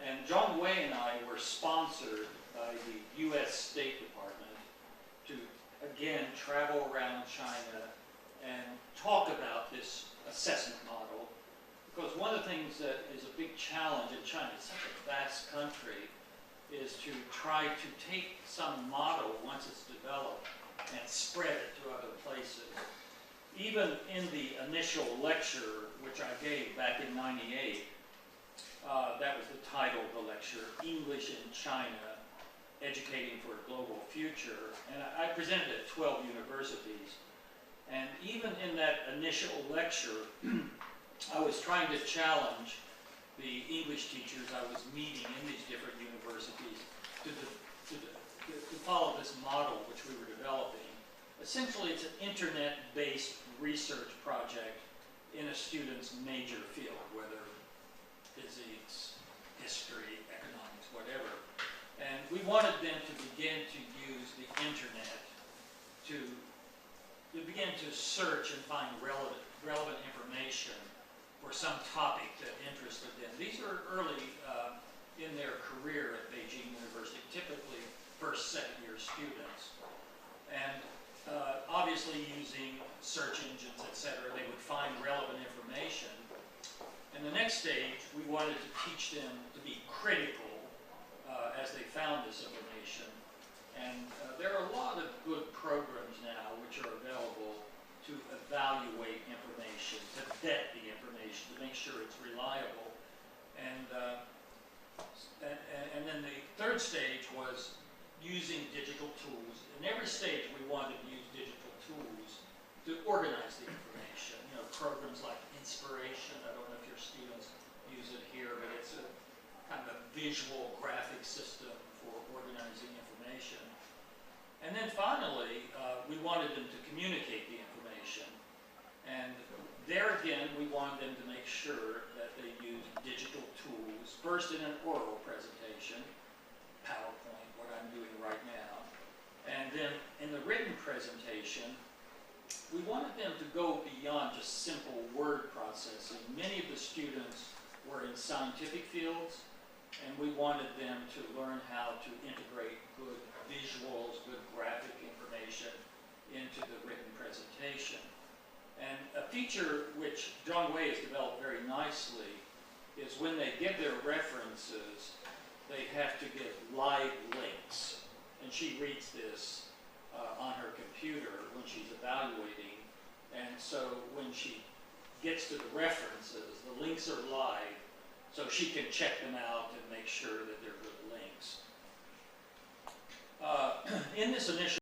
And John Wei and I were sponsored by the U.S. State Department to, again, travel around China and talk about this assessment model. Because one of the things that is a big challenge in China, it's such a vast country, is to try to take some model once it's developed and spread it to other places. Even in the initial lecture, which I gave back in '98, that was the title of the lecture, English in China, Educating for a Global Future. And I presented at 12 universities. And even in that initial lecture, I was trying to challenge the English teachers I was meeting in these different universities to follow this model which we were developing. Essentially, it's an internet-based research project in a student's major field, whether physics, history, economics, whatever. And we wanted them to begin to use the internet to begin to search and find relevant information for some topic that interested them. These are early in their career at Beijing University, typically first, second-year students. And obviously using search engines, etc., they would find relevant information. And the next stage, we wanted to teach them to be critical as they found this information. And there are a lot of good programs now which are available to evaluate information, to vet the information, to make sure it's reliable. And then the third stage was using digital tools. In every stage, we wanted to use digital tools to organize the information. You know, programs like Inspiration. I don't know if your students use it here, but it's a kind of a visual graphic system for organizing information. And then finally, we wanted them to communicate the information. And there again, we wanted them to make sure that they use digital tools, first in an oral presentation, PowerPoint, what I'm doing right now. And then in the written presentation, we wanted them to go beyond just simple word processing. Many of the students were in scientific fields, and we wanted them to learn how to integrate good visuals, good graphic information into the written presentation. And a feature which John Wei has developed very nicely is when they give their references, they have to give live links. And she reads this on her computer when she's evaluating. And so when she gets to the references, the links are live, so she can check them out and make sure that they're good links. In this initial